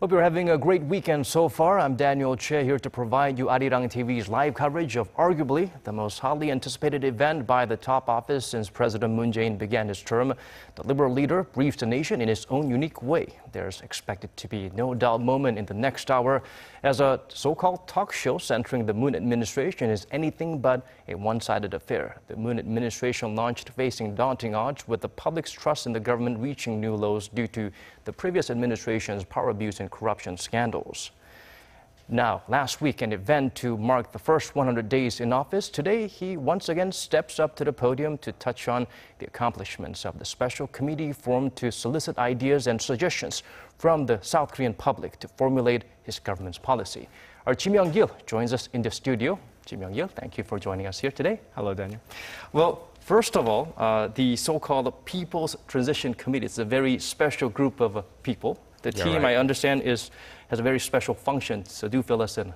Hope you're having a great weekend so far. I'm Daniel Che here to provide you Arirang TV's live coverage of arguably the most hotly anticipated event by the top office since President Moon Jae-in began his term. The Liberal leader briefs the nation in his own unique way. There's expected to be no dull moment in the next hour as a so-called talk show centering the Moon administration is anything but a one-sided affair. The Moon administration launched facing daunting odds with the public's trust in the government reaching new lows due to the previous administration's power abuse and corruption scandals. Now, last week, an event to mark the first 100 days in office. Today, he once again steps up to the podium to touch on the accomplishments of the special committee formed to solicit ideas and suggestions from the South Korean public to formulate his government's policy. Our Kim Young-gil joins us in the studio. Kim Young-gil, thank you for joining us here today. Hello, Daniel. Well, first of all, the so-called People's Transition Committee is a very special group of people. The team, I understand, has a very special function, so do fill us in.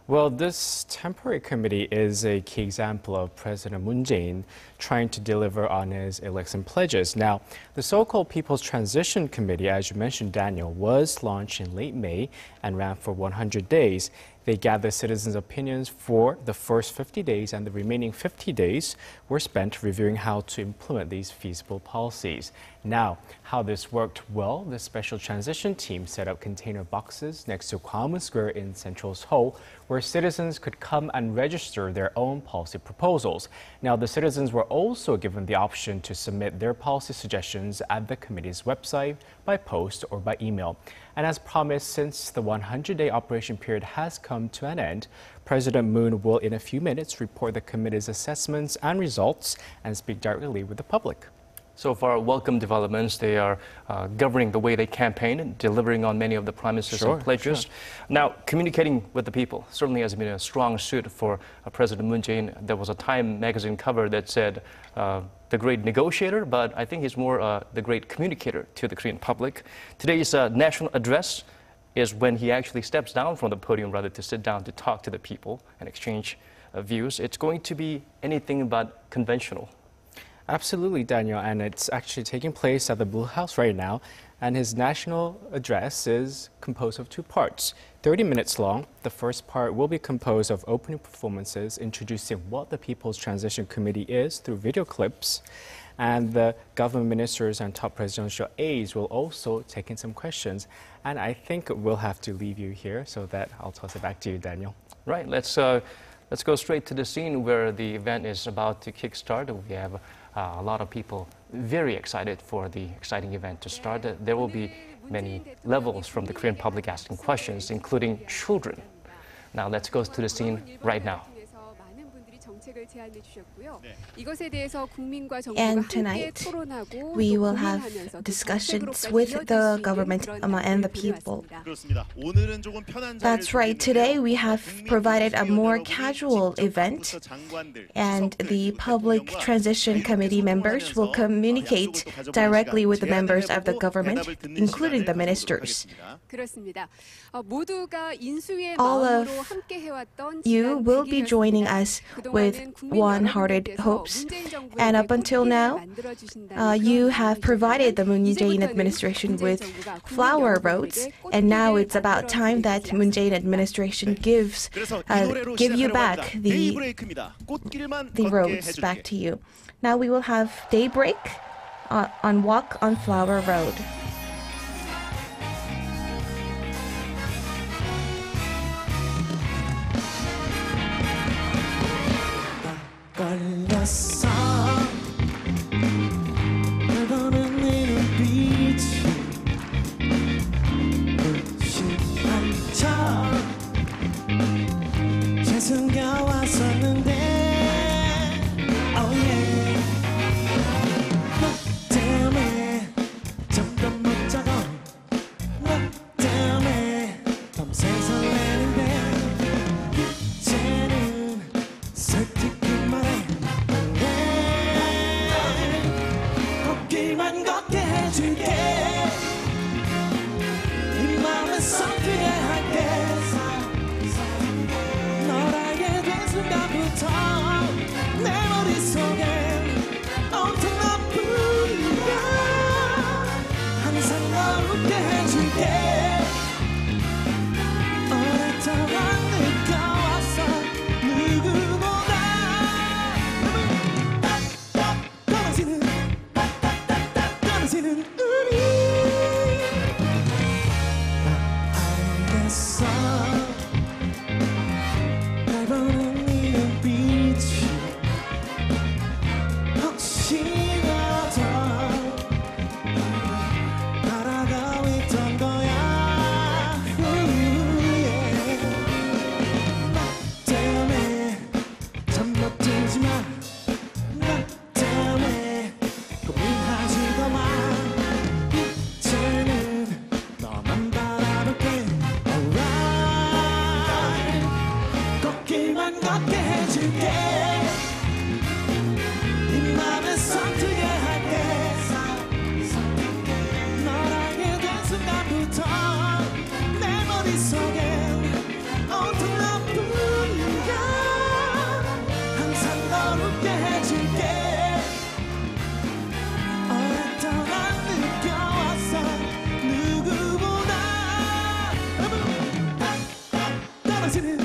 Well, this temporary committee is a key example of President Moon Jae-in trying to deliver on his election pledges. Now, the so-called People's Transition Committee, as you mentioned, Daniel, was launched in late May and ran for 100 days. They gathered citizens' opinions for the first 50 days, and the remaining 50 days were spent reviewing how to implement these feasible policies. Now, how this worked well, the special transition team set up container boxes next to Gwanghwamun Square in central Seoul, where citizens could come and register their own policy proposals. Now, the citizens were also given the option to submit their policy suggestions at the committee's website, by post, or by email. And as promised, since the 100-day operation period has come to an end, President Moon will in a few minutes report the committee's assessments and results and speak directly with the public. So far, welcome developments. They are governing the way they campaign and delivering on many of the promises and pledges. Sure. Now, communicating with the people certainly has been a strong suit for President Moon Jae-in. There was a Time magazine cover that said the great negotiator, but I think he's more the great communicator to the Korean public. Today's national address is when he actually steps down from the podium rather to sit down to talk to the people and exchange views. It's going to be anything but conventional. Absolutely, Daniel, and it's actually taking place at the Blue House right now. And his national address is composed of two parts, 30 minutes long. The first part will be composed of opening performances introducing what the People's Transition Committee is through video clips. And the government ministers and top presidential aides will also take in some questions. And I think we'll have to leave you here so that I'll toss it back to you, Daniel. Right, let's go straight to the scene where the event is about to kickstart. We have a lot of people very excited for the exciting event to start. There will be many levels from the Korean public asking questions, including children. Now let's go to the scene right now. And tonight, we will have discussions with the government and the people. That's right. Today, we have provided a more casual event, and the Public Transition Committee members will communicate directly with the members of the government, including the ministers. All of you will be joining us with one-hearted hopes. And up until now, you have provided the Moon Jae-in administration with flower roads, and now it's about time that Moon Jae-in administration give you back the roads back to you. Now we will have daybreak on Walk on Flower Road. 지나서 바라고 있던 거야. 나 때문에 잠 못 들지만 나 때문에 고민하지도 마. 이제는 너만 바라볼게. Alright, 걷기만 걷게 해줄게. 네 맘에 선택해 할게. 널 알게 된 순간부터 내 머릿속엔 온통 너뿐이야. 항상 널 웃게 해줄게. 오랫동안 느껴왔어. 누구보다 떨어지는 우리.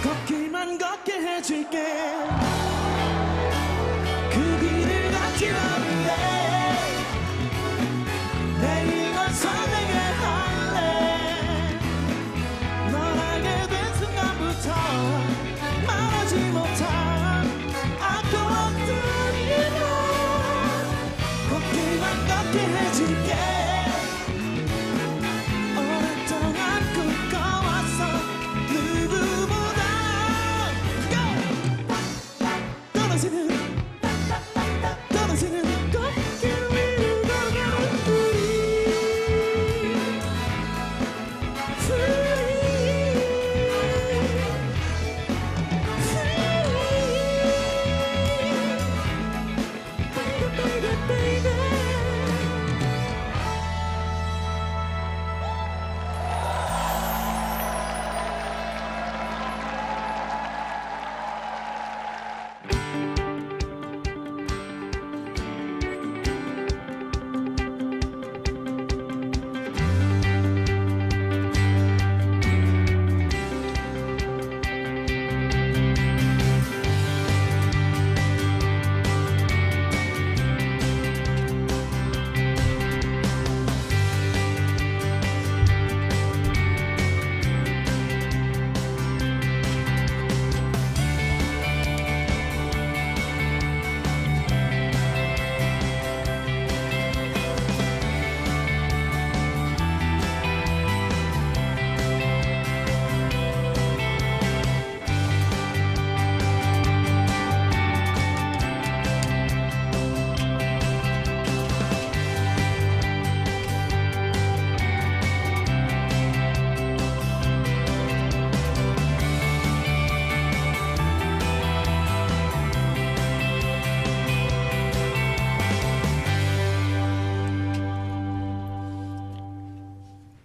걷기만 걷게 해줄게. 그 길을 걷지 않을래. 내 이걸 설레게 할래. 널 알게 된 순간부터 말하지 못한 아까웠던 일만 걷기만 걷게 해줄게. 오랫동안 꿈꿔왔어. 누구보다 떨어지는 꽃길 위로 걸어가는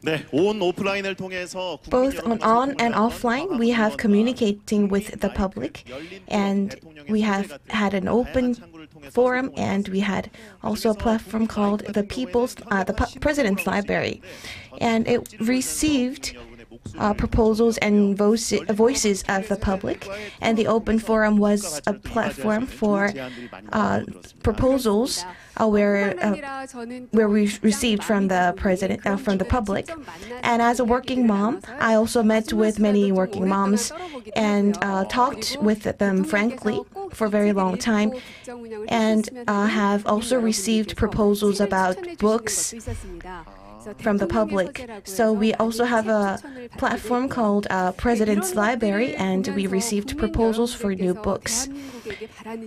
네, 온 오프라인을 통해서 Both on and offline, we have communicating with the public, and we have had an open forum, and we had also a platform called the President's Library, and it received proposals and voices of the public, and the open forum was a platform for proposals where we received from the from the public. And as a working mom, I also met with many working moms and talked with them frankly for a very long time, and have also received proposals about books from the public. So we also have a platform called President's Library, and we received proposals for new books.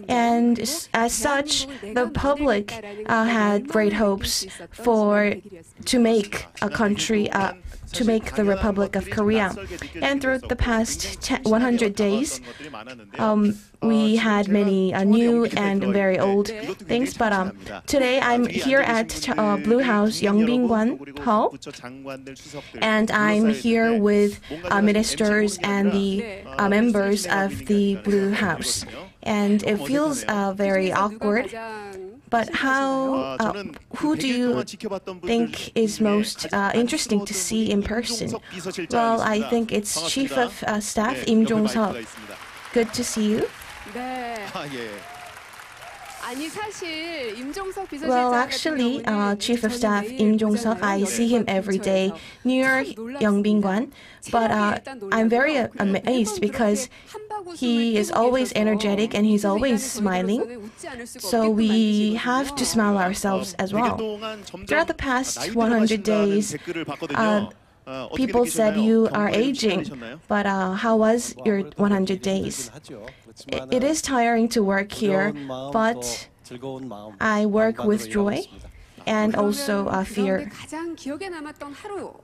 And as such, the public had great hopes to make a country, to make the Republic of Korea. And throughout the past 100 days, we had many new and very old things, but today I'm here at Blue House Yeongbin Hall, and I'm here with ministers and the members of the Blue House, and it feels very awkward. But who do you think is most interesting to see in person? Well, I think it's Chief of Staff Im Jong-seok. Good to see you. 네. 아, 예. 아니 사실 임종석 비서실장 Well, actually, Chief of Staff Im Jong-seok, I see him every day near Yeongbin-gwan, but I'm very amazed because he is always energetic and he's always smiling, so we have to smile ourselves as well. Throughout the past 100 days, people said you are aging, but how was your 100 days? It is tiring to work here, but I work with joy and also fear.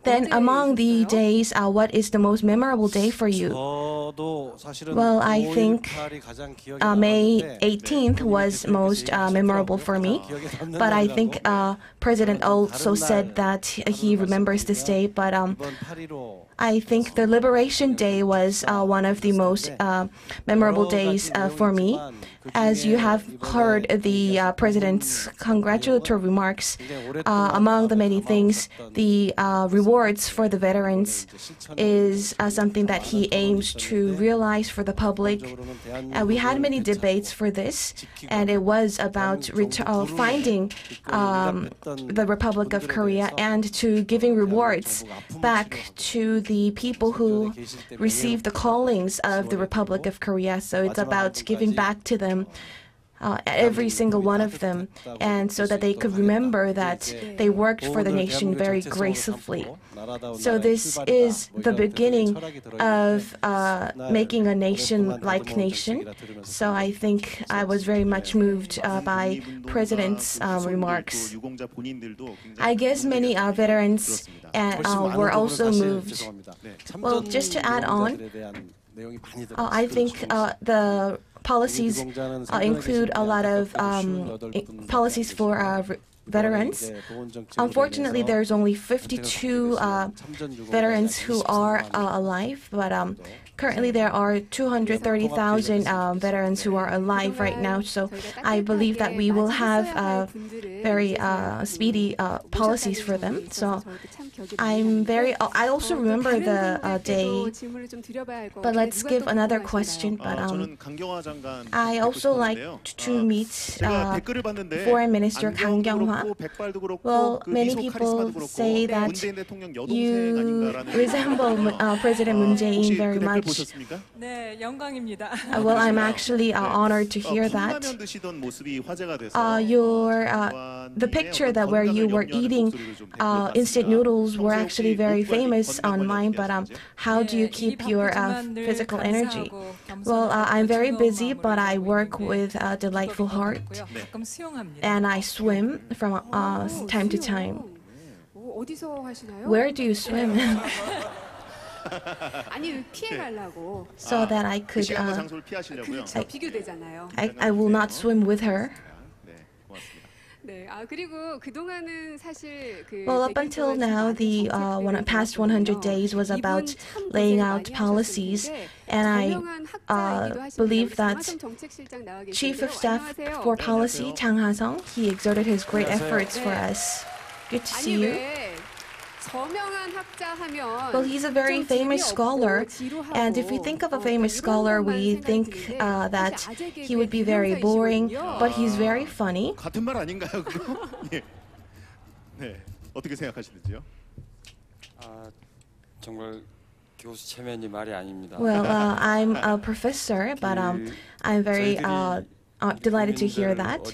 Then among the days, what is the most memorable day for you? Well, I think May 18th was most memorable for me, but I think President also said that he remembers this day, but I think the Liberation Day was one of the most memorable days for me. As you have heard the President's congratulatory remarks, among the many things, the rewards for the veterans is something that he aims to realize for the public. We had many debates for this, and it was about finding the Republic of Korea and to giving rewards back to the people who received the callings of the Republic of Korea. So it's about giving back to them, every single one of them, and so that they could remember that they worked for the nation very gracefully. So this is the beginning of making a nation-like nation. So I think I was very much moved by President's remarks. I guess many veterans were also moved. Well, just to add on, I think the policies include a lot of policies for veterans. Unfortunately, there's only 52 veterans who are alive, but currently there are 230,000 veterans who are alive right now. So I believe that we will have very speedy policies for them. So I also remember the day, but let's give another question. But I also like to meet Foreign Minister Kang Kyung-hwa. Well, many people say that you resemble President Moon Jae-in very much. 네, 영광입니다. Well, I'm actually honored to hear that. The picture that where you were eating instant noodles were actually very famous online, but how do you keep your physical energy? Well, I'm very busy, but I work with a delightful heart, and I swim from time to time. Where do you swim? 아니 피해가려고. So that I could. 그렇죠. 비교되잖아요. I will not swim with her. 네, 그리고 그동안은 사실 Well, up until now, the past 100 days was about laying out policies, and I believe that Chief of Staff for Policy, Chang Ha-sung, he exerted his great efforts for us. Good to see you. Well, he's a very famous scholar, and if we think of a famous scholar, we think that he would be very boring, but he's very funny. 같은 말 아닌가요, 그거? 예. 네, 어떻게 생각하시는지요? 정말 교수 체면이 말이 아닙니다. Well, I'm a professor, but I'm very delighted to hear that.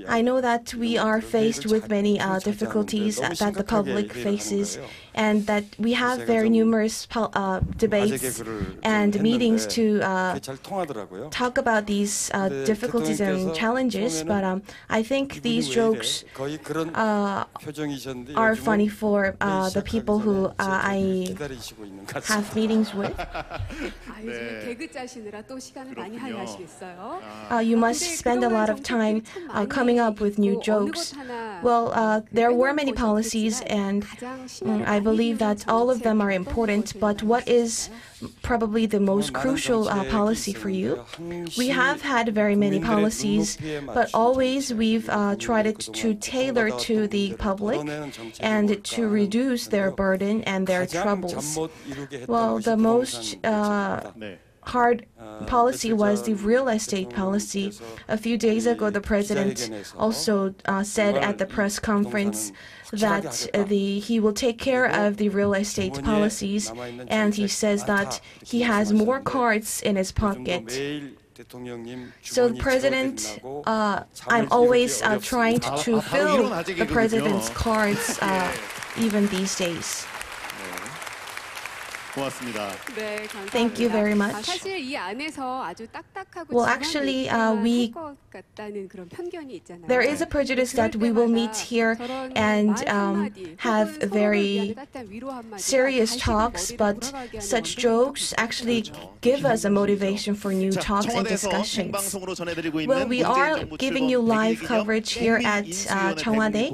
I know that we are faced with many difficulties that the public faces, and that we have very numerous debates and meetings to talk about these difficulties and challenges, but I think these jokes are funny for the people who I have meetings with. You must spend a lot lot of time coming up with new jokes. Well, there were many policies, and I believe that all of them are important, but what is probably the most crucial policy for you? We have had very many policies, but always we've tried to tailor to the public and to reduce their burden and their troubles. Well, the most hard policy was the real estate policy. A few days ago, the president also said at the press conference that he will take care of the real estate policies, and he says that he has more cards in his pocket. So the president, I'm always trying to fill the president's cards even these days. 고맙습니다. 네, 감사합니다. Thank you very much. 사실 이 안에서 아주 딱딱하고 Well, actually, 것 같다는 그런 편견이 있잖아요. There is a prejudice that we will meet here and have very serious talks, but such jokes actually give us a motivation for new talks and discussions. Well, we are giving you live coverage here at 청와대,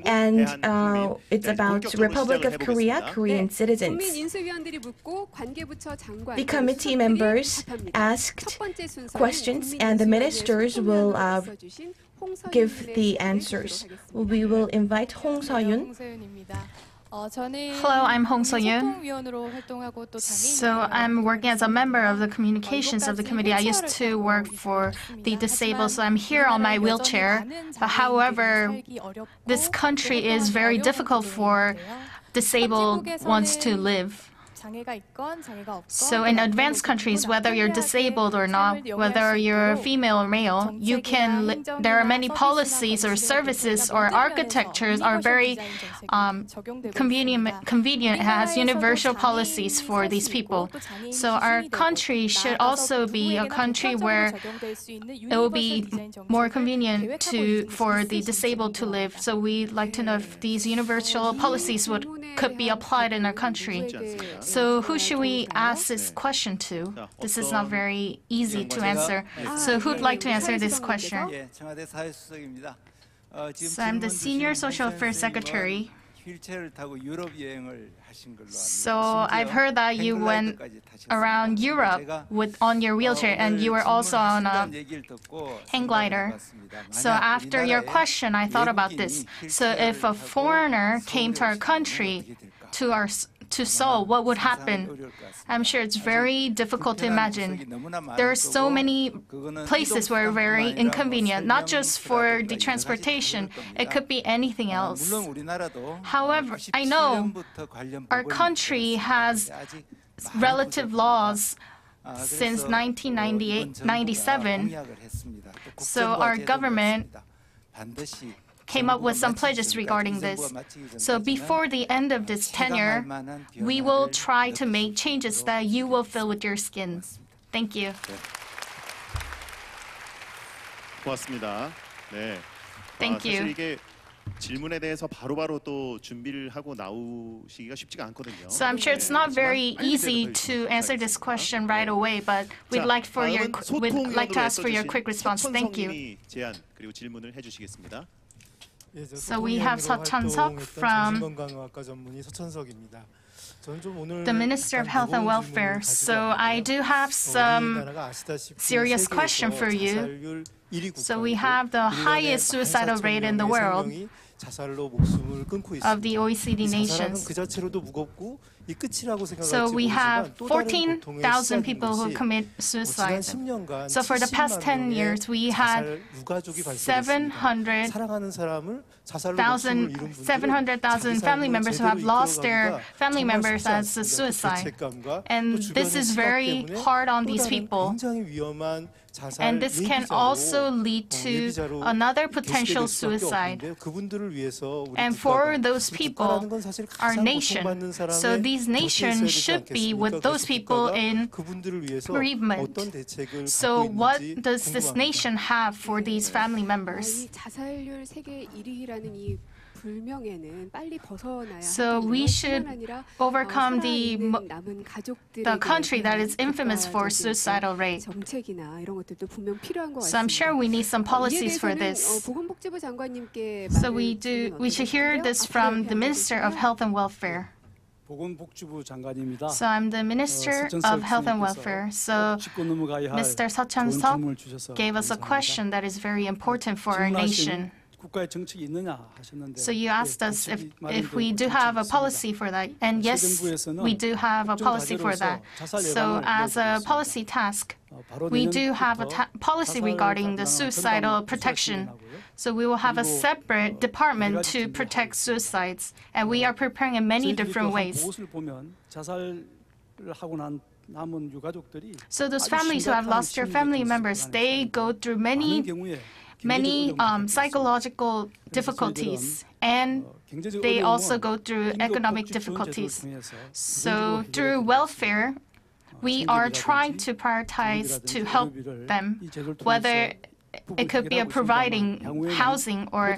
and it's about Republic of Korea, Korean citizens. The committee members asked questions, and the ministers will give the answers. We will invite Hong Seo-yoon. Hello, I'm Hong Seo-yoon. So I'm working as a member of the communications of the committee. I used to work for the disabled, so I'm here on my wheelchair. But however, this country is very difficult for disabled ones to live. So in advanced countries, whether you're disabled or not, whether you're female or male, there are many policies or services or architectures are very convenient. It has universal policies for these people. So our country should also be a country where it will be more convenient for the disabled to live. So we'd like to know if these universal policies could be applied in our country. So who should we ask this question to? This is not very easy to answer. So who'd like to answer this question? So I'm the Senior Social Affairs Secretary. So I've heard that you went around Europe on your wheelchair, and you were also on a hang glider. So after your question, I thought about this. So if a foreigner came to our country, to Seoul, what would happen? I'm sure it's very difficult to imagine. There are so many places where it's very inconvenient, not just for the transportation. It could be anything else. However, I know our country has relative laws since 1997. So our government came up with some pledges regarding this. So before the end of this tenure, we will try to make changes that you will feel with your skin. Thank you. 고맙습니다. 네. Thank you. 사실 이게 질문에 대해서 바로바로 또 준비를 하고 나오시기가 쉽지가 않거든요. So I'm sure it's not very easy to answer this question right away, but we'd like to ask for your quick response. Thank you. 제안 그리고 질문을 해주시겠습니다. So we have Seok from the Minister of Health and Welfare. So I do have some serious question for you. So we have the highest suicidal rate in the world of the OECD nations. So we have 14,000 people who commit suicide. So for the past 10 years, we had 700,000 family members who have lost their family members as a suicide. And this is very hard on these people. And this can also lead to another potential suicide. And for those people, our nation, so these nations should be with those people in bereavement. So what does this nation have for these family members? So we should overcome the country that is infamous for suicidal rate. So I'm sure we need some policies for this. So we should hear this from the Minister of Health and Welfare. So I'm the Minister of Health and Welfare. So Mr. Seo gave us a question that is very important for our nation. So you asked us if we do have a policy for that. And yes, we do have a policy for that. So as a policy task, we do have a policy regarding the suicidal protection. So we will have a separate department to protect suicides. And we are preparing in many different ways. So those families who have lost their family members, they go through many psychological difficulties, and they also go through economic difficulties. So through welfare, we are trying to prioritize to help them, whether it could be providing housing or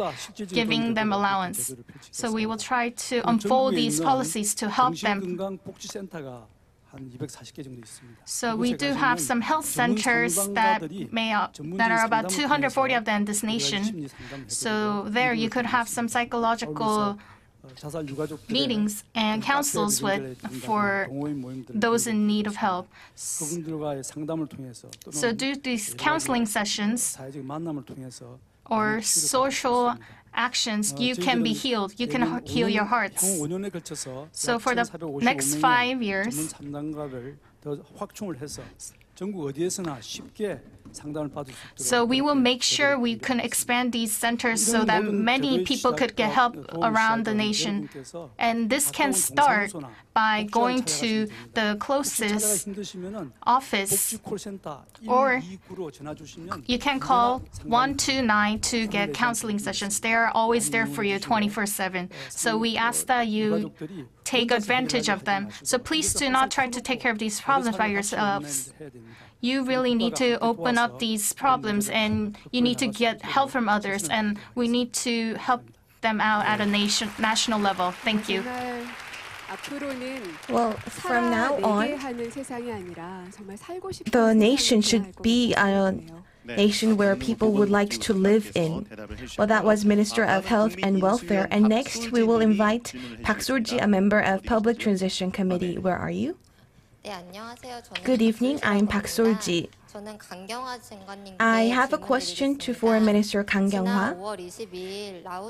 giving them allowance. So we will try to unfold these policies to help them. So we do have some health centers that are about 240 of them in this nation. So there you could have some psychological meetings and councils for those in need of help. So do these counseling sessions or social actions, you can be healed. You can heal your hearts. So for the next 5 years, so we will make sure we can expand these centers so that many people could get help around the nation. And this can start by going to the closest office, or you can call 129 to get counseling sessions. They are always there for you 24/7. So we ask that you take advantage of them. So please do not try to take care of these problems by yourselves. You really need to open up these problems, and you need to get help from others, and we need to help them out at a national level. Thank you. Well, from now on, the nation should be a nation where people would like to live in. Well, that was Minister of Health and Welfare. And next, we will invite Park Sol-ji, a member of Public Transition Committee. Where are you? Good evening, I'm Park Sol-ji. I have a question to Foreign Minister Kang Kyung-hwa.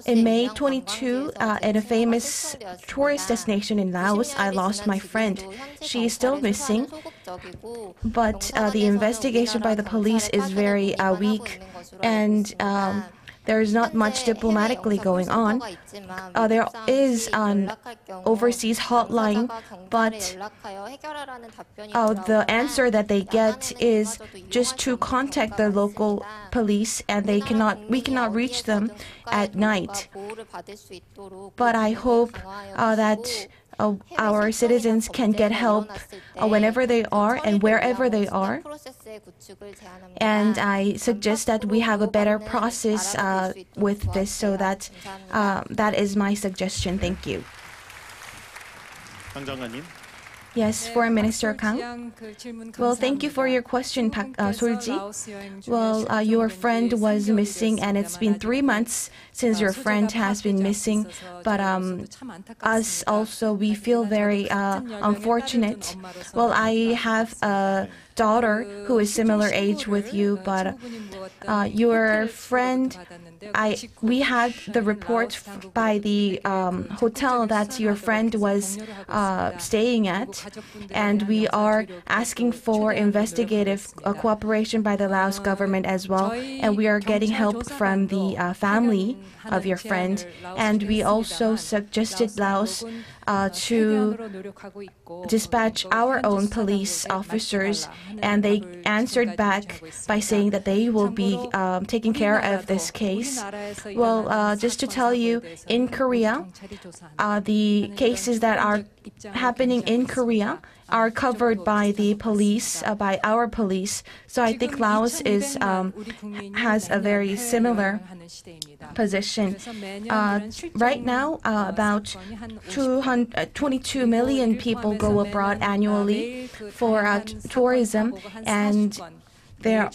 In May 22, at a famous tourist destination in Laos, I lost my friend. She is still missing, but the investigation by the police is very weak, and there is not much diplomatically going on. There is an overseas hotline, but the answer that they get is just to contact the local police, and we cannot reach them at night. But I hope that our citizens can get help whenever they are and wherever they are. And I suggest that we have a better process with this, so that that is my suggestion. Thank you. Yes, Foreign Minister Kang. Well, thank you for your question, Park Sol-ji. Well, your friend was missing, and it's been 3 months since your friend has been missing. But us also, we feel very unfortunate. Well, I have a daughter who is similar age with you, but your friend, we had the report by the hotel that your friend was staying at, and we are asking for investigative cooperation by the Laos government as well, and we are getting help from the family of your friend, and we also suggested Laos to dispatch our own police officers, and they answered back by saying that they will be taking care of this case. Well, just to tell you, in Korea, the cases that are happening in Korea are covered by the police, by our police. So I think Laos has a very similar position. Right now, about 22 million people go abroad annually for tourism, and there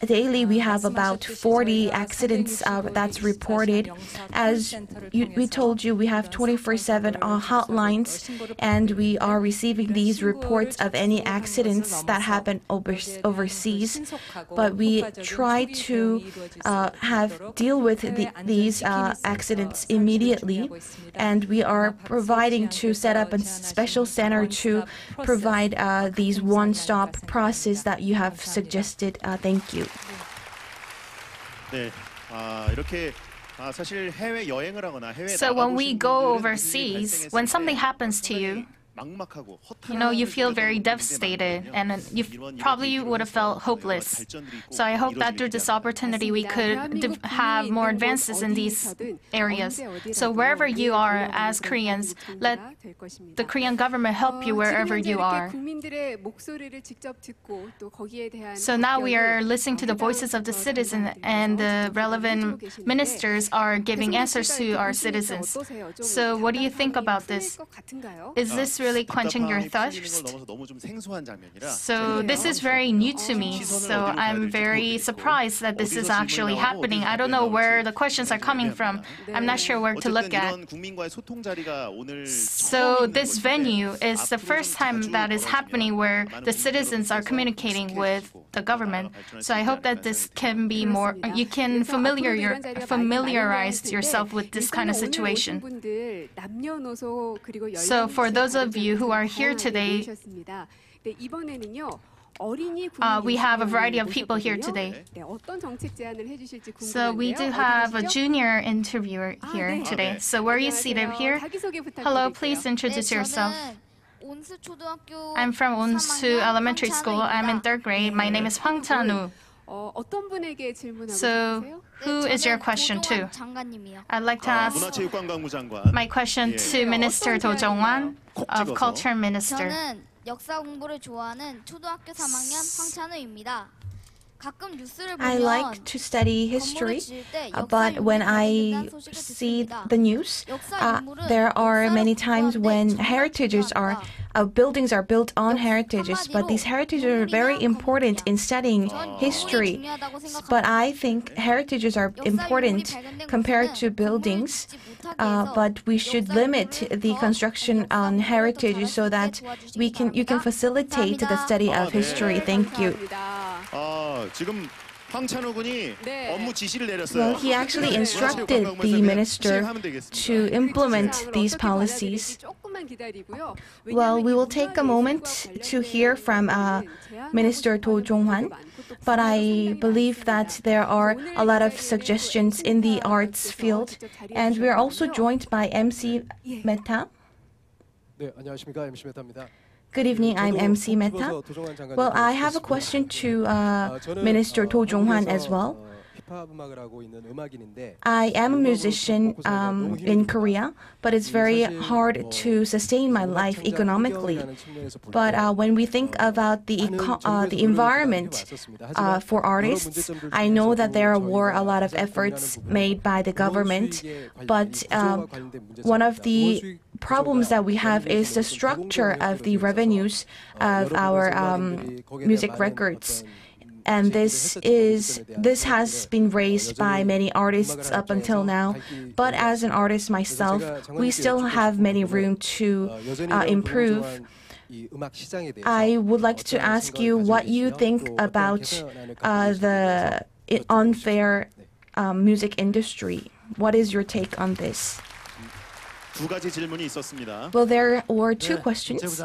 daily we have about 40 accidents that's reported. As we told you, we have 24/7 hotlines, and we are receiving these reports of any accidents that happen overseas. But we try to deal with these accidents immediately, and we are providing to set up a special center to provide these one-stop process that you have suggested. Thank you. 네, 이렇게 사실 해외 여행을 하거나 해외 So when we go overseas, when something happens to you, you feel very devastated, and you probably would have felt hopeless. So I hope that through this opportunity we could have more advances in these areas. So wherever you are as Koreans, let the Korean government help you wherever you are. So now we are listening to the voices of the citizens, and the relevant ministers are giving answers to our citizens. So what do you think about this? Is this really quenching your thirst? So this is very new to me, so I'm very surprised that this is actually happening. I don't know where the questions are coming from. I'm not sure where to look at. So this venue is the first time that is happening where the citizens are communicating with the government. So I hope that this can be more, you can familiarize yourself with this kind of situation. So for those of you who are here today, we have a variety of people here today. So we do have a junior interviewer here today. So where are you seated here? Hello, please introduce yourself. I'm from Onsu Elementary School. I'm in 3rd grade. My name is Hwang Chan-woo. So who is your question to? I'd like to ask my question to Minister Do Jong-wan of Culture Minister. I like to study history, but when I see the news, there are many times when buildings are built on heritages, but these heritages are very important in studying history. But I think heritages are important compared to buildings, but we should limit the construction on heritages so that you can facilitate the study of history. Thank you. Well, he actually instructed the minister to implement these policies. Well, we will take a moment to hear from Minister Do Jong-hwan, but I believe that there are a lot of suggestions in the arts field, and we are also joined by MC Mehta. Good evening, I'm MC Mehta. Well, I have a question to Minister Do Jong-hwan as well. I am a musician in Korea, but it's very hard to sustain my life economically. But when we think about the environment for artists, I know that there were a lot of efforts made by the government, but one of the problems that we have is the structure of the revenues of our music records. And this has been raised by many artists up until now. But as an artist myself, we still have many room to improve. I would like to ask you what you think about the unfair music industry. What is your take on this? Well, there were two questions.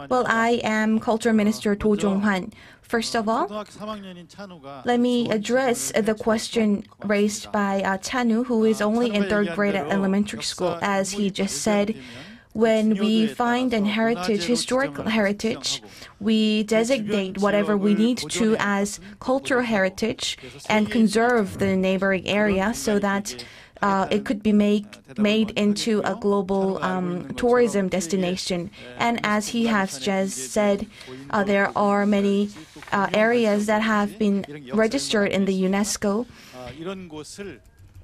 Well, I am Culture Minister Do Jong-hwan. First of all, let me address the question raised by Chan-woo, who is only in 3rd grade at elementary school. As he just said, when we find an historical heritage, we designate whatever we need to as cultural heritage and conserve the neighboring area so that it could be made into a global tourism destination. And as he has just said, there are many areas that have been registered in the UNESCO.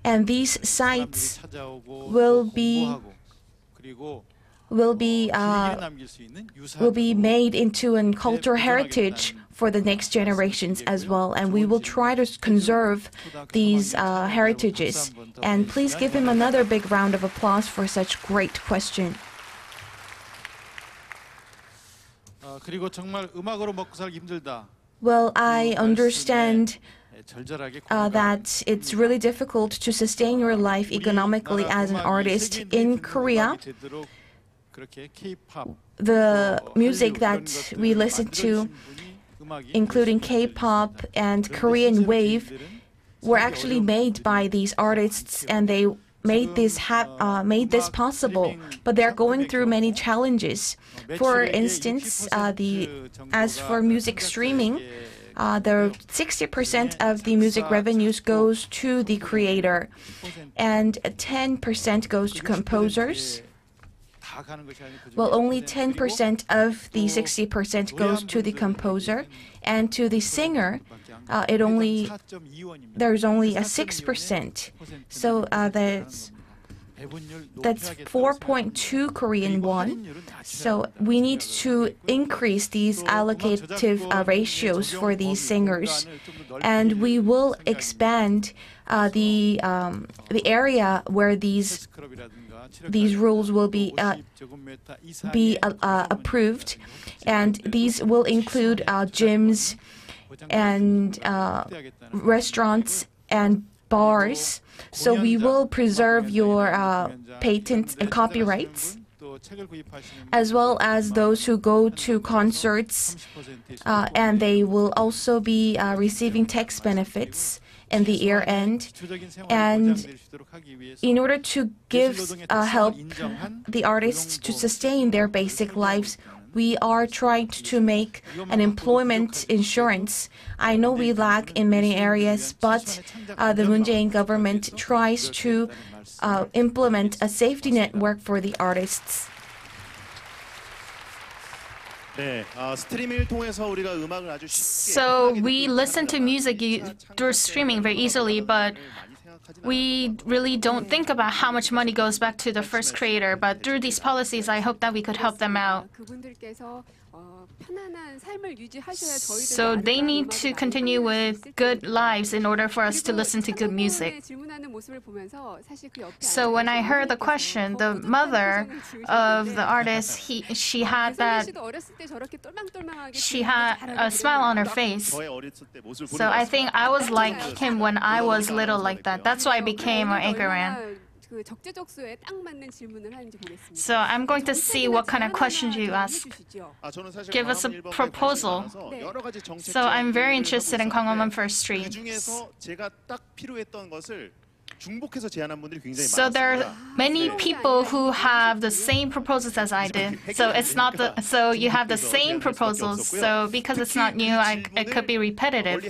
And these sites will be made into a cultural heritage for the next generations as well. And we will try to conserve these heritages. And please give him another big round of applause for such great question. Well, I understand that it's really difficult to sustain your life economically as an artist in Korea. The music that we listen to, including K-pop and Korean wave, were actually made by these artists, and they made this possible. But they're going through many challenges. For instance, as for music streaming, the 60% of the music revenues goes to the creator, and 10% goes to composers. Well, only 10% of the 60% goes to the composer, and to the singer, there's only a 6%. So that's 4.2 Korean won. So we need to increase these allocative ratios for these singers, and we will expand the area where these rules will be approved, and these will include gyms and restaurants and bars. So we will preserve your patents and copyrights, as well as those who go to concerts, and they will also be receiving tax benefits in the year end. And in order to help the artists to sustain their basic lives, we are trying to make an employment insurance. I know we lack in many areas, but the Moon Jae-in government tries to implement a safety network for the artists. So we listen to music through streaming very easily, but we really don't think about how much money goes back to the first creator. But through these policies, I hope that we could help them out. So they need to continue with good lives in order for us to listen to good music. So when I heard the question, the mother of the artist, she had a smile on her face. So I think I was like him when I was little like that. That's why I became an anchorman. So I'm going to see what kind of questions you ask. Give us a proposal. So I'm very interested in Gwanghwamun First Street. So there are many people who have the same proposals as I did. So you have the same proposals. So because it's not new, it could be repetitive.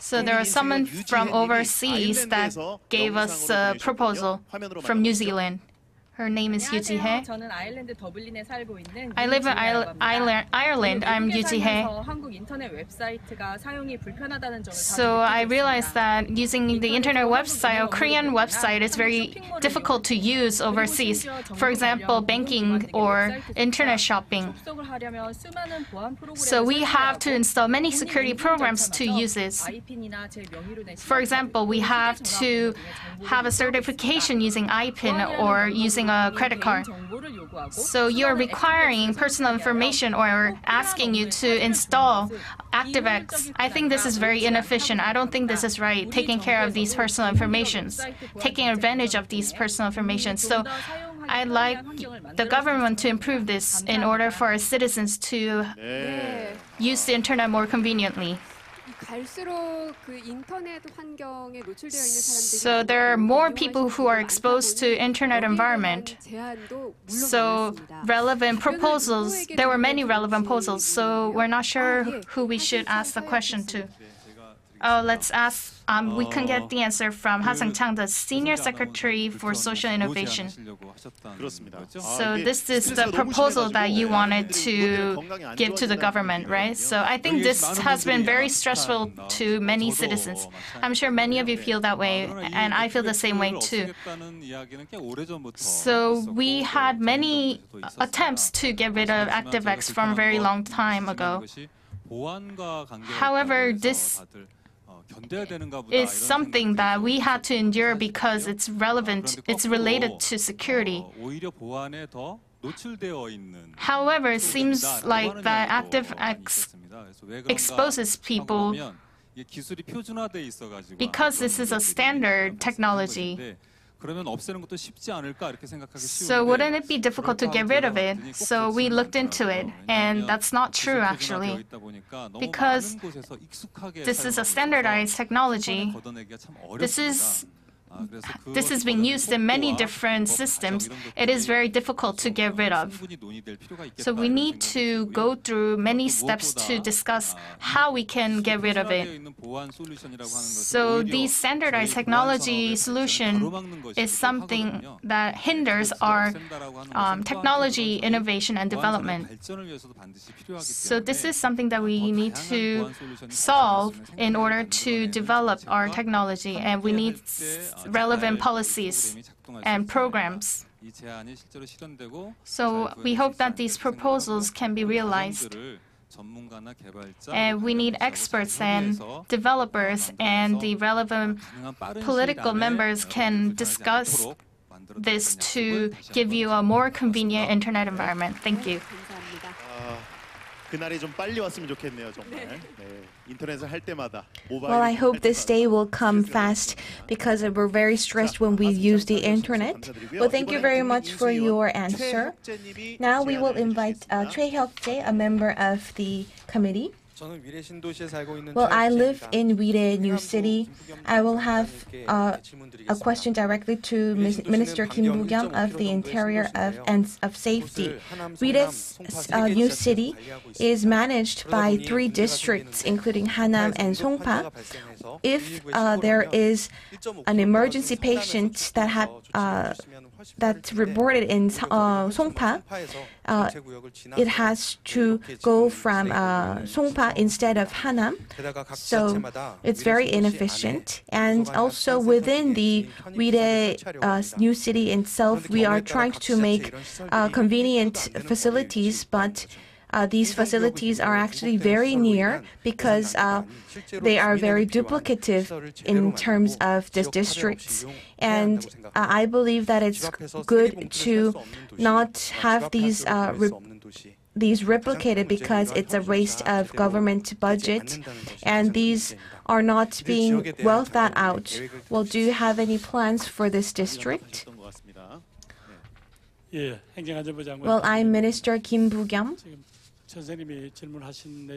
So there are someone from overseas that gave us a proposal from New Zealand. Her name is Yoo Ji-hye. I live in Ireland. I'm Yoo Ji-hye. So I realized that using the internet website or Korean website is very difficult to use overseas. For example, banking or internet shopping. So we have to install many security programs to use it. For example, we have to have a certification using IPIN or using a credit card. So you're requiring personal information or asking you to install ActiveX. I think this is very inefficient. I don't think this is right, taking care of these personal informations, taking advantage of these personal information. So I'd like the government to improve this in order for our citizens to use the internet more conveniently. So there are more people who are exposed to internet environment. So relevant proposals, there were many relevant proposals, so we're not sure who we should ask the question to. Oh, let's ask. We can get the answer from Ha Sang-chang, the Senior Secretary for Social Innovation. So this is the proposal that you wanted to give to the government, right? So I think this has been very stressful to many citizens. I'm sure many of you feel that way, and I feel the same way too. So we had many attempts to get rid of ActiveX from a very long time ago. However, this is something that we had to endure because it's related to security. However, it seems like that ActiveX exposes people because this is a standard technology. So wouldn't it be difficult to get rid of it? So we looked into it, and that's not true actually. Because this is a standardized technology, this is being used in many different systems. It is very difficult to get rid of. So we need to go through many steps to discuss how we can get rid of it. So the standardized technology solution is something that hinders our technology innovation and development. So this is something that we need to solve in order to develop our technology, and we need relevant policies and programs. So we hope that these proposals can be realized. And we need experts and developers, and the relevant political members can discuss this to give you a more convenient internet environment. Thank you. 그날이 좀 빨리 왔으면 좋겠네요, 정말. 인터넷을 할 때마다 Well, I hope this day will come fast because we're very stressed when we use the internet. Well, thank you very much for your answer. Now we will invite Choi Hyuk-jae, a member of the committee. Well, I live in Wide New City. I will have a question directly to Minister Kim Boo-kyung of the Interior and of Safety. Wide's New City is managed by 3 districts, including Hanam and Songpa. If there is an emergency patient that's reported in Songpa, it has to go from Songpa instead of Hanam. So it's very inefficient. And also within the Wide New City itself, we are trying to make convenient facilities, but these facilities are actually very near because they are very duplicative in terms of the districts. And I believe that it's good to not have these replicated because it's a waste of government budget, and these are not being well thought out. Well, do you have any plans for this district? Well, I'm Minister Kim Boo-kyung.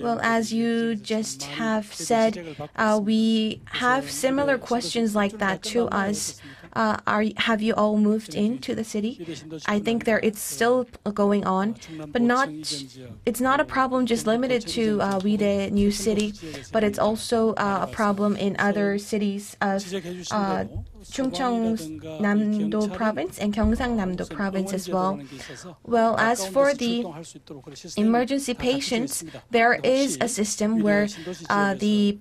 Well, as you just have said, we have similar questions like that to us. Have you all moved into the city? I think it's still going on, but it's not a problem just limited to Wide New City, but it's also a problem in other cities of Chungcheongnam-do Province and Gyeongsang-nam-do Province as well. Well, as for the emergency patients, there is a system where the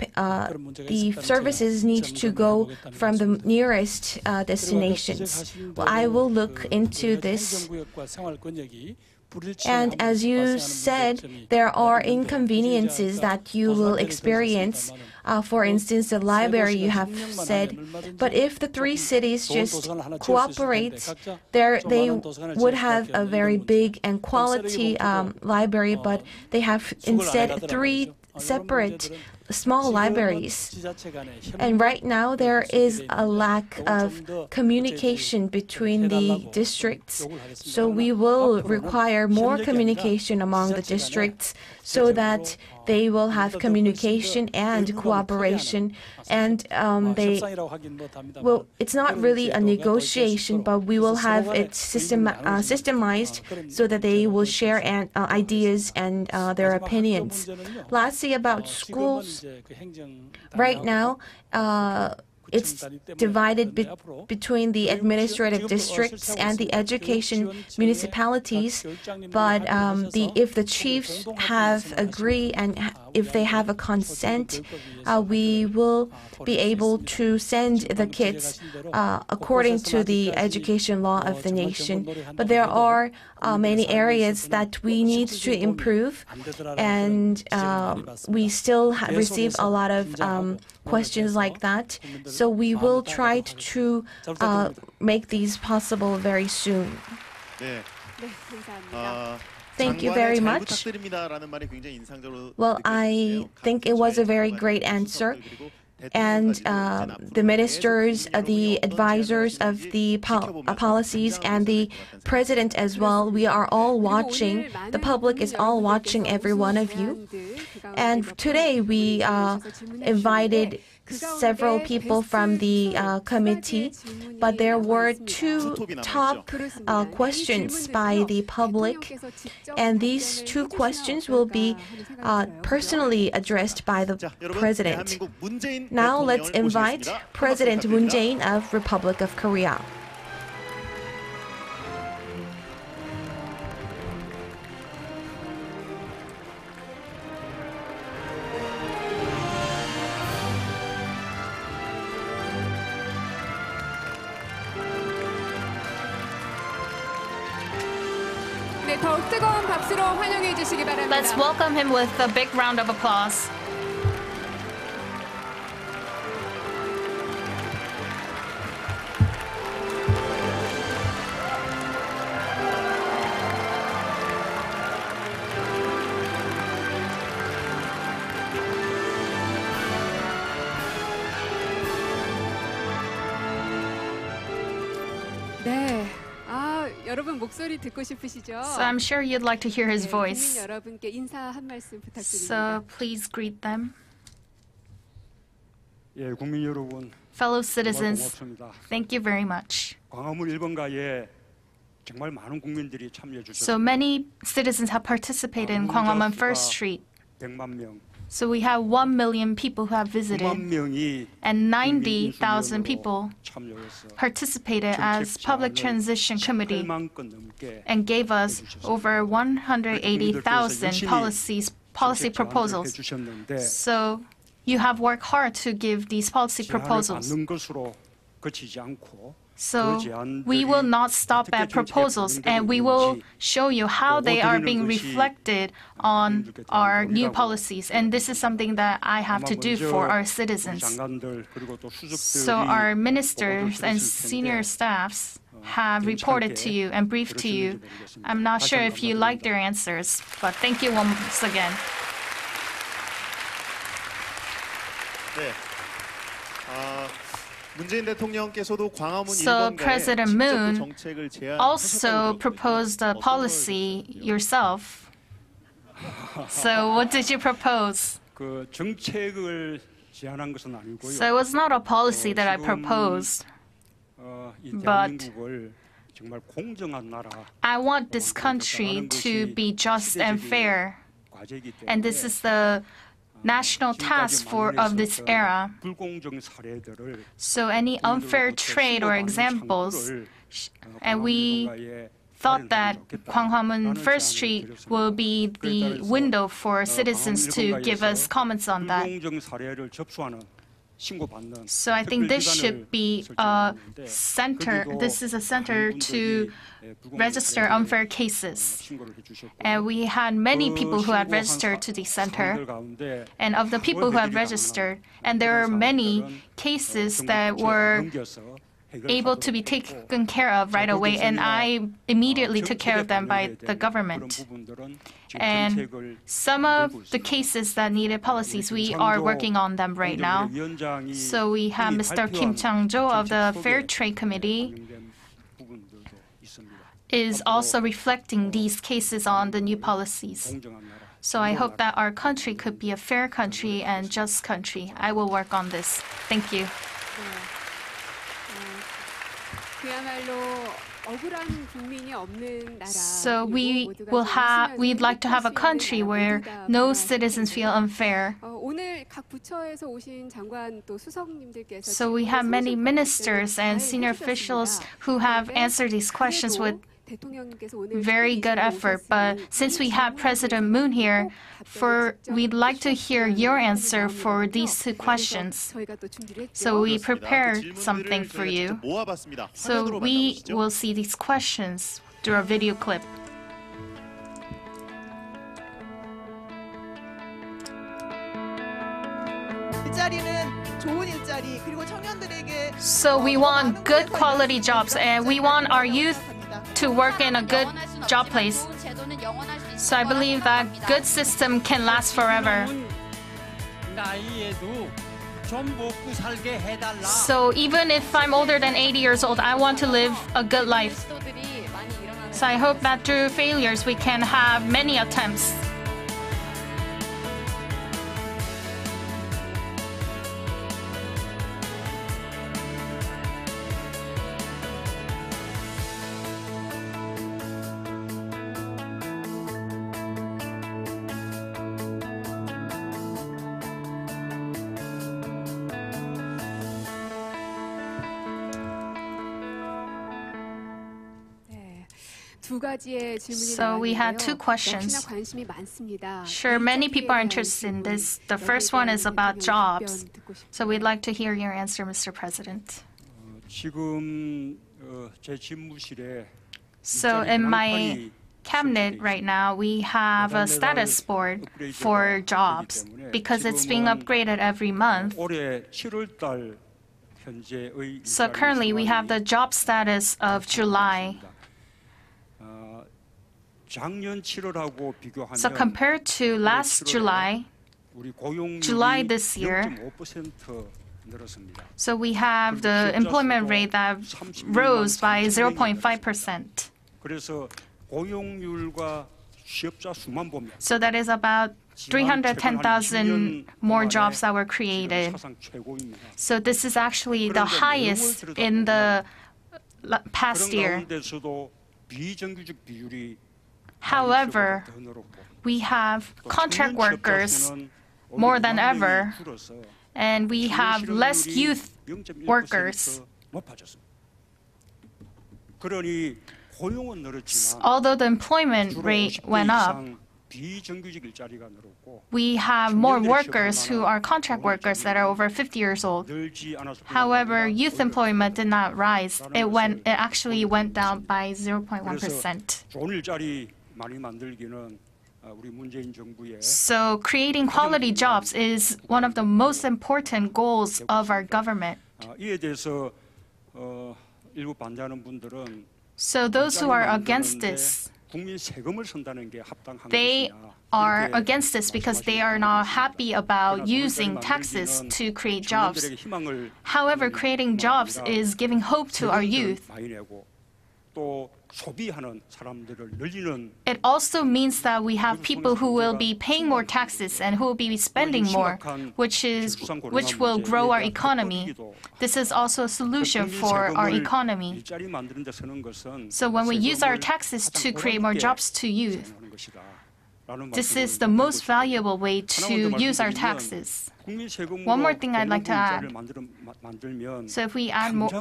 services need to go from the nearest destinations. Well, I will look into this. And as you said, there are inconveniences that you will experience. For instance, the library you have said. But if the 3 cities just cooperate, they would have a very big and quality library, but they have instead 3 separate small libraries. And right now there is a lack of communication between the districts. So we will require more communication among the districts so that they will have communication and cooperation. And it's not really a negotiation, but we will have it systemized so that they will share ideas and their opinions. Lastly, about schools. Right now, it's divided between the administrative districts and the education municipalities. But if the chiefs have agreed and if they have a consent, we will be able to send the kids according to the education law of the nation. But there are many areas that we need to improve, and we still receive a lot of questions like that. So we will try to make these possible very soon. Thank you very much. Well, I think it was a very great answer. And the ministers, the advisors of the policies, and the president as well, we are all watching. The public is all watching every one of you. And today we invited several people from the committee, but there were two top questions by the public, and these two questions will be personally addressed by the president. Now let's invite President Moon Jae-in of Republic of Korea. Let's welcome him with a big round of applause. So I'm sure you'd like to hear his voice. So please greet them. Fellow citizens, thank you very much. So many citizens have participated in Gwanghwamun First Street. So we have 1 million people who have visited, and 90,000 people participated as Public Transition Committee and gave us over 180,000 policy proposals. So you have worked hard to give these policy proposals. So we will not stop at proposals, and we will show you how they are being reflected on our new policies. And this is something that I have to do for our citizens. So our ministers and senior staffs have reported to you and briefed to you. I'm not sure if you like their answers, but thank you once again. So President Moon also proposed a policy yourself. So what did you propose? So it was not a policy that I proposed, but I want this country to be just and fair. And this is the national task of this era. So any unfair trade or examples, and we thought that Gwanghwamun First Street will be the window for citizens to give us comments on that. So I think this should be a center. This is a center to register unfair cases. And we had many people who had registered to the center. And of the people who had registered, and there are many cases that were able to be taken care of right away, and I immediately took care of them by the government. And some of the cases that needed policies, we are working on them right now. So we have Mr. Kim Chang-jo of the Fair Trade Committee is also reflecting these cases on the new policies. So I hope that our country could be a fair country and just country. I will work on this. Thank you. So we'd like to have a country where no citizens feel unfair. 오늘 각 부처에서 오신 장관 또 수석님들께서 So we have many ministers and senior officials who have answered these questions with very good effort. But since we have President Moon here, we'd like to hear your answer for these two questions. So we prepared something for you. So we will see these questions through a video clip. So we want good quality jobs and we want our youth to work in a good job place. So I believe that good system can last forever. So even if I'm older than 80 years old, I want to live a good life. So I hope that through failures we can have many attempts. So we had two questions. Sure, many people are interested in this. The first one is about jobs. So we'd like to hear your answer, Mr. President. So in my cabinet right now, we have a status board for jobs because it's being upgraded every month. So currently we have the job status of July. So compared to last July this year, so we have the employment rate that rose by 0.5%. So that is about 310,000 more jobs that were created. So this is actually the highest in the past year. However, we have contract workers more than ever, and we have less youth workers. Although the employment rate went up, we have more workers who are contract workers that are over 50 years old. However, youth employment did not rise. It actually went down by 0.1%. So creating quality jobs is one of the most important goals of our government. So those who are against this, they are against this because they are not happy about using taxes to create jobs. However, creating jobs is giving hope to our youth. It also means that we have people who will be paying more taxes and who will be spending more, which will grow our economy. This is also a solution for our economy. So when we use our taxes to create more jobs to youth, this is the most valuable way to use our taxes. One more thing I'd like to add. So if we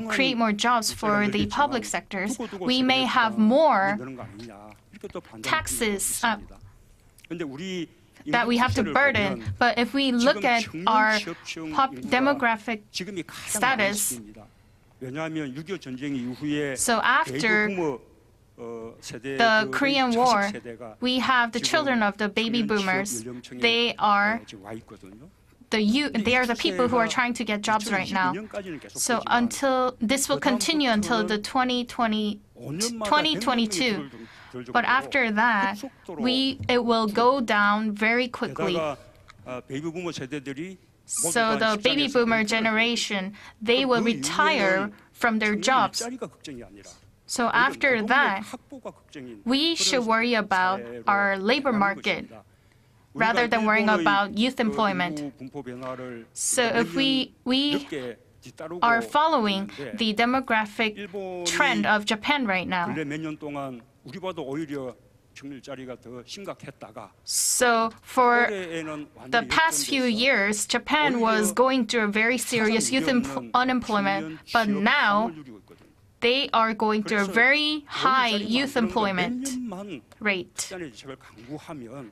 create more jobs for the public sectors, we may have more taxes that we have to burden. But if we look at our demographic status, so after the Korean War, we have the children of the baby boomers. They are the people who are trying to get jobs right now. So this will continue until the 2022. But after that, it will go down very quickly. So the baby boomer generation, they will retire from their jobs. So after that, we should worry about our labor market rather than worrying about youth employment. So if we are following the demographic trend of Japan right now, So for the past few years, Japan was going through a very serious youth unemployment, but now they are going through a very high youth employment rate.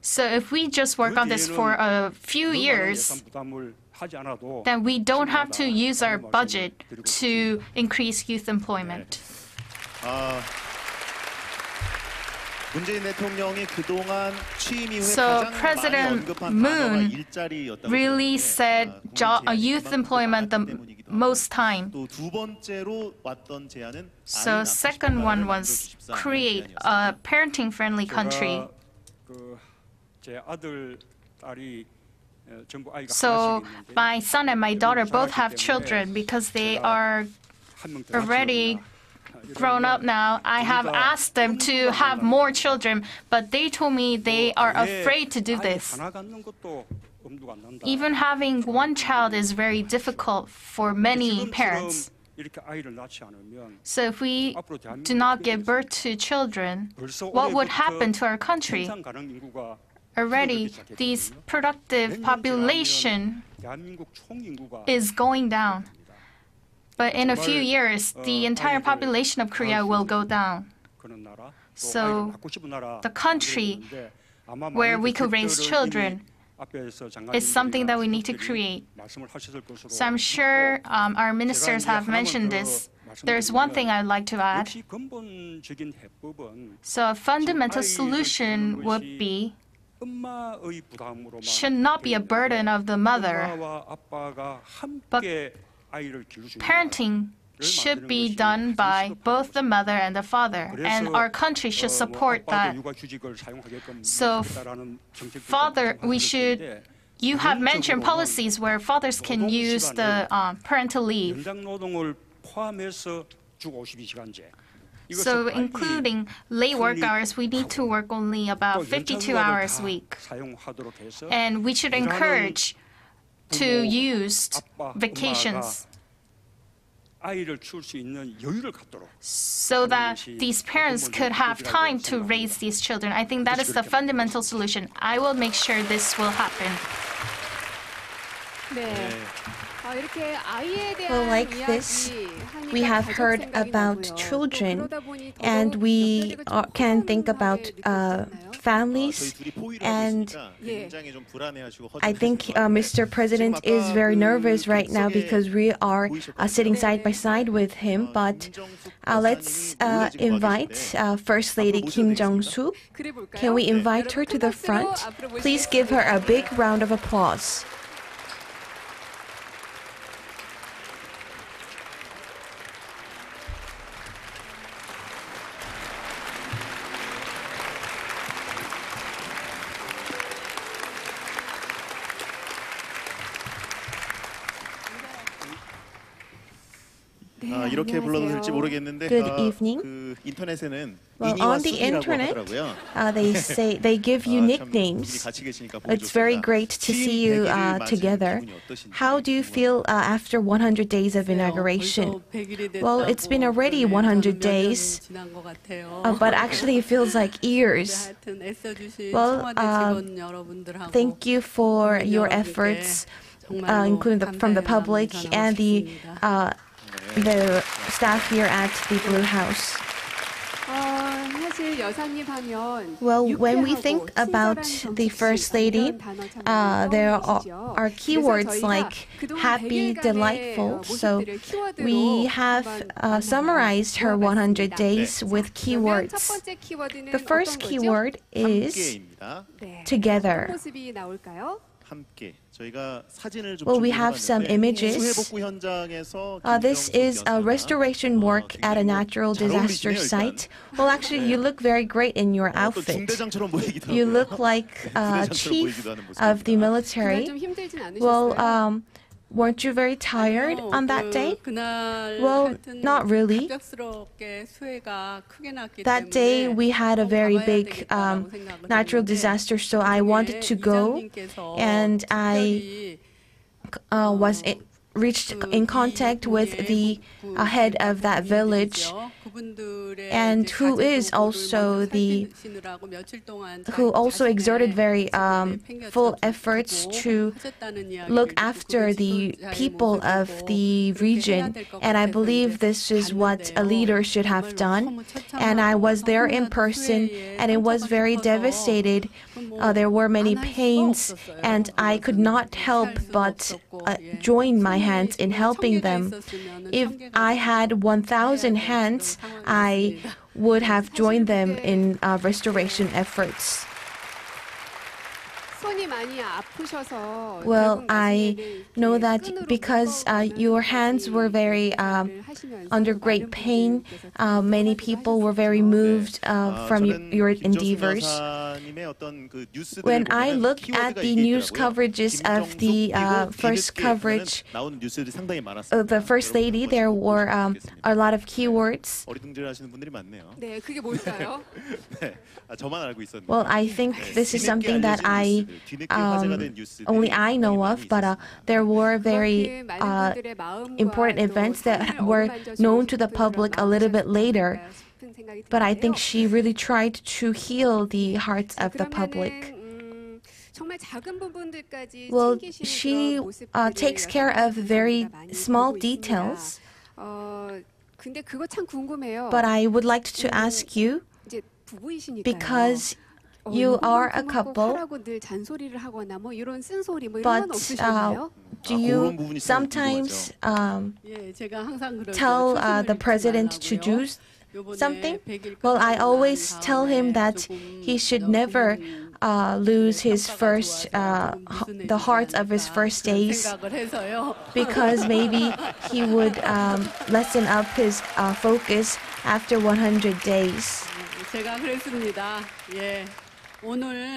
So if we just work on this for a few years, then we don't have to use our budget to increase youth employment. So President Moon really said youth employment the most time. So second one was create a parenting-friendly country. So my son and my daughter both have children because they are already grown up now. I have asked them to have more children, but they told me they are afraid to do this. Even having one child is very difficult for many parents. So if we do not give birth to children, what would happen to our country? Already, this productive population is going down. But in a few years, the entire population of Korea will go down. So the country where we could raise children is something that we need to create. So I'm sure our ministers have mentioned this. There's one thing I'd like to add. So a fundamental solution would be should not be a burden of the mother, but parenting should be done by both the mother and the father, and our country should support that. So, you have mentioned policies where fathers can use the parental leave. So, including late work hours, we need to work only about 52 hours a week. And we should encourage to use vacations so that these parents could have time to raise these children. I think that is the fundamental solution. I will make sure this will happen. Well, like this, we have heard about children, and we can think about families. And I think Mr. President is very nervous right now because we are sitting side by side with him. But let's invite First Lady Kim Jong-soo. Can we invite her to the front? Please give her a big round of applause. 이렇게 불러도 될지 모르겠는데 Good evening. 그 인터넷에는 Well, on the internet, they give you nicknames. It's very great to see you together. How do you feel after 100 days of inauguration? Well, it's been already 100 days, but actually it feels like years. Well, thank you for your efforts, including from the public and the staff here at the Blue House. Well, when we think about the First Lady, there are keywords like happy, delightful. So we have summarized her 100 days with keywords. The first keyword is together. Well, we have some images. This is a restoration work at a natural disaster site. Well, actually, you look very great in your outfit. You look like a chief of the military. Well, weren't you very tired on that day? Well, not really. That day we had a very big natural disaster, so I wanted to go, and I reached in contact with the head of that village, and who also exerted very full efforts to look after the people of the region. And I believe this is what a leader should have done. And I was there in person, and it was very devastated. There were many pains, and I could not help but join my hands in helping them. If I had 1,000 hands, I would have joined them in restoration efforts. Well, I know that because your hands were very under great pain, many people were very moved from your endeavors. When I look at the news coverages of the first coverage, the First Lady, there were a lot of keywords. Well, I think this is something that only I know of, but there were very important events that were known to the public a little bit later. But I think she really tried to heal the hearts of the public. Well, she takes care of very small details. But I would like to ask you, because you are a couple, but do you sometimes tell the president to do something? Well, I always tell him that he should never lose his the hearts of his first days, because maybe he would lessen up his focus after 100 days.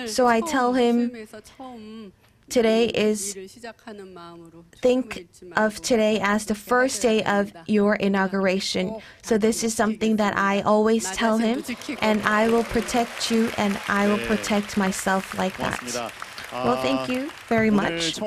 So I tell him, think of today as the first day of your inauguration. So this is something that I always tell him, and I will protect you, and I will protect myself like that. Well, thank you very much.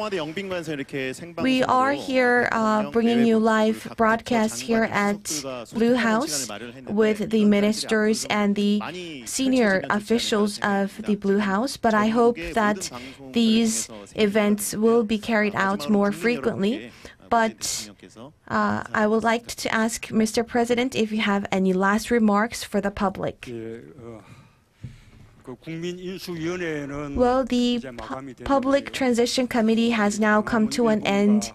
We are here bringing you live broadcast here at Blue House with the ministers and the senior officials of the Blue House, but I hope that these events will be carried out more frequently. But I would like to ask Mr. President if you have any last remarks for the public. Well, the Public Transition Committee has now come to an end,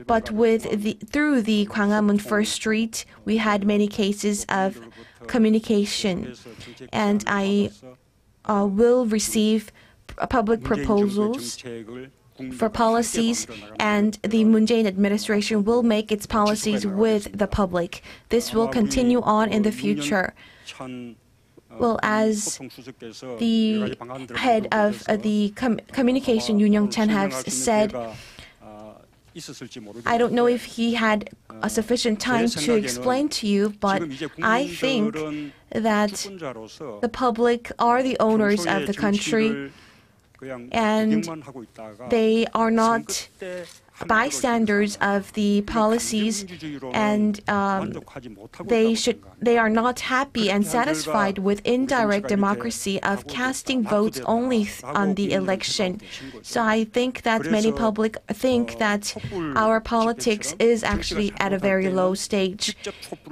but through the Gwanghwamun First Street, we had many cases of communication, and I will receive public proposals for policies, and the Moon Jae-in administration will make its policies with the public. This will continue on in the future. Well, as the head of the communication, Yoon Young-chan, has said, I don't know if he had a sufficient time to explain to you, but I think that the public are the owners of the country, and they are not bystanders of the policies, and they are not happy and satisfied with indirect democracy of casting votes only on the election. So I think that many public think that our politics is actually at a very low stage,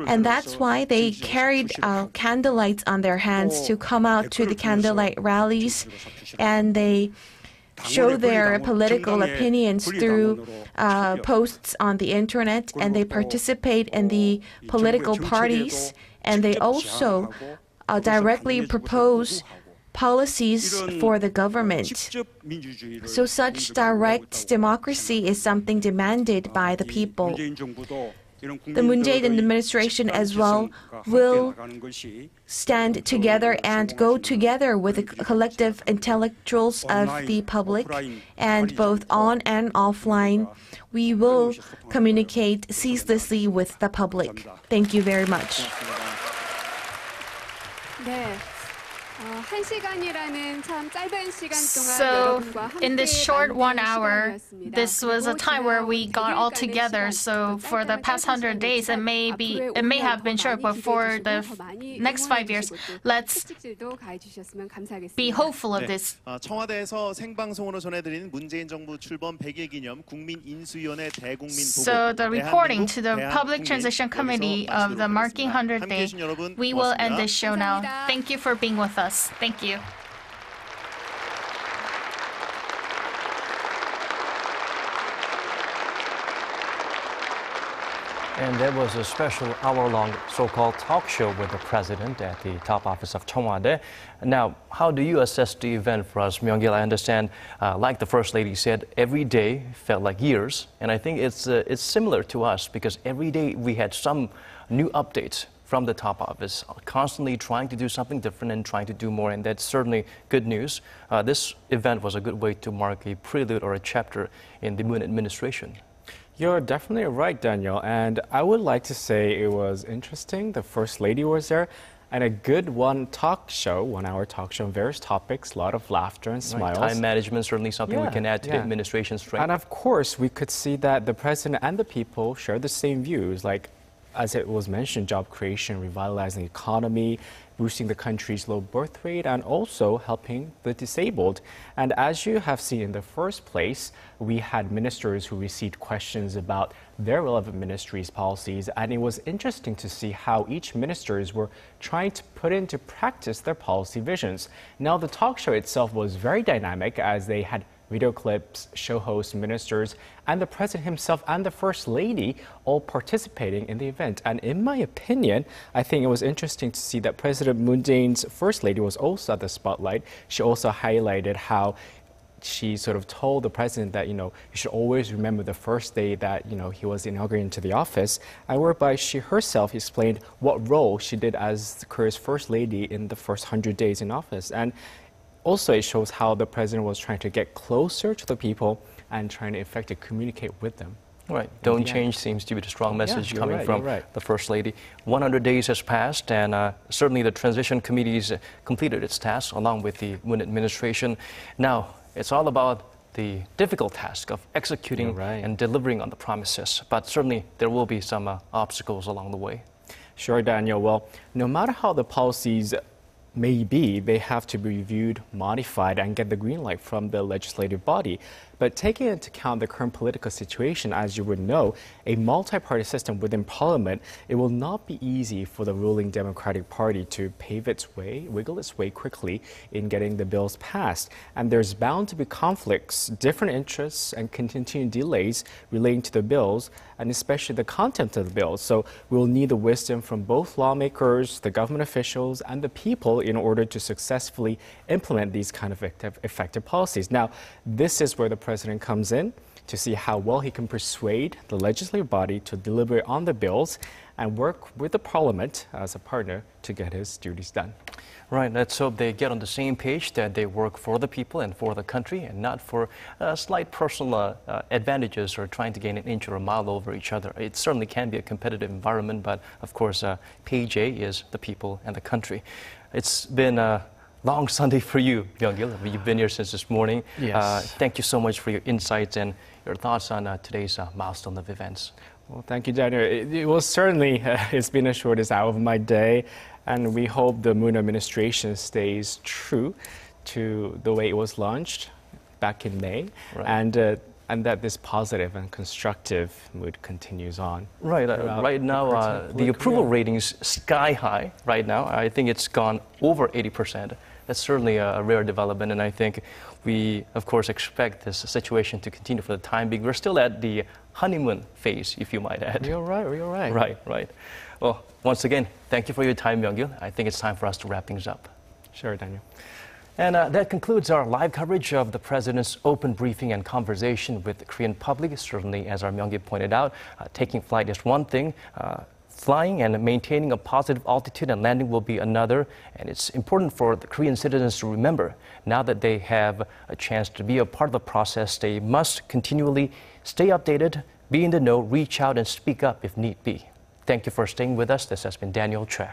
and that's why they carried candlelights on their hands to come out to the candlelight rallies, and they show their political opinions through posts on the internet, and they participate in the political parties, and they also directly propose policies for the government. So such direct democracy is something demanded by the people. The Moon Jae-in administration as well will stand together and go together with the collective intellectuals of the public, and both on and offline, we will communicate ceaselessly with the public. Thank you very much. So, in this short 1 hour, this was a time where we got all together. So, for the past 100 days, it may have been short, but for the next 5 years, let's be hopeful of this. 청와대에서 생방송으로 전해드리는 문재인 정부 출범 100일 기념 국민인수위원회 대국민 보고. So, the reporting to the Public Transition Committee of the marking 100th day, we will end this show now. Thank you for being with us. Thank you. And that was a special hour-long so-called talk show with the president at the top office of Cheongwade. Now, how do you assess the event for us, Myung-gil? I understand, like the First Lady said, every day felt like years. And I think it's similar to us because every day we had some new updates from the top office, constantly trying to do something different and trying to do more. And that's certainly good news. This event was a good way to mark a prelude or a chapter in the Moon administration. You're definitely right, Daniel. And I would like to say it was interesting. The First Lady was there. And a good 1 hour talk show on various topics, a lot of laughter and smiles. Time management, certainly something we can add to the administration's strength. And of course, we could see that the president and the people share the same views, like, as it was mentioned, job creation, revitalizing the economy, boosting the country's low birth rate, and also helping the disabled. And as you have seen in the first place, we had ministers who received questions about their relevant ministries' policies, and it was interesting to see how each ministers were trying to put into practice their policy visions. Now, the talk show itself was very dynamic as they had video clips, show hosts, ministers, and the president himself and the First Lady all participating in the event. And in my opinion, I think it was interesting to see that President Moon Jae-in's First Lady was also at the spotlight. She also highlighted how she sort of told the president that, you should always remember the first day that, he was inaugurated into the office, and whereby she herself explained what role she did as Korea's First Lady in the first 100 days in office. And also, it shows how the president was trying to get closer to the people and trying to effectively communicate with them. Right. Don't change seems to be the strong message coming from the First Lady. 100 days has passed, and certainly the transition committee's completed its task along with the Moon administration. Now, it's all about the difficult task of executing and delivering on the promises. But certainly, there will be some obstacles along the way. Sure, Daniel. Well, no matter how the policies may be, they have to be reviewed, modified, and get the green light from the legislative body. But taking into account the current political situation, as you would know, a multi-party system within Parliament, it will not be easy for the ruling Democratic Party to pave its way, wiggle its way quickly in getting the bills passed. And there's bound to be conflicts, different interests, and continued delays relating to the bills, and especially the content of the bills. So we'll need the wisdom from both lawmakers, the government officials, and the people in order to successfully implement these kind of effective policies. Now, this is where the president comes in to see how well he can persuade the legislative body to deliberate on the bills and work with the parliament as a partner to get his duties done. Right, let's hope they get on the same page, that they work for the people and for the country and not for slight personal advantages or trying to gain an inch or a mile over each other. It certainly can be a competitive environment, but of course, page A is the people and the country. It's been a long Sunday for you, Myung-gil. You've been here since this morning. Yes. Thank you so much for your insights and your thoughts on today's milestone of events. Well, thank you, Daniel. It was certainly, it's been the shortest hour of my day, and we hope the Moon administration stays true to the way it was launched back in May, and that this positive and constructive mood continues on. Right. Right now, the approval ratings sky high. Right now, I think it's gone over 80%. That's certainly a rare development, and I think we, of course, expect this situation to continue for the time being. We're still at the honeymoon phase, if you might add. You're right. You're right. Right. Well, once again, thank you for your time, Myung-gil. I think it's time for us to wrap things up. Sure, Daniel. And that concludes our live coverage of the President's open briefing and conversation with the Korean public. Certainly, as our Myung-gil pointed out, taking flight is one thing. Flying and maintaining a positive altitude and landing will be another. And it's important for the Korean citizens to remember, now that they have a chance to be a part of the process, they must continually stay updated, be in the know, reach out and speak up if need be. Thank you for staying with us. This has been Daniel Choi.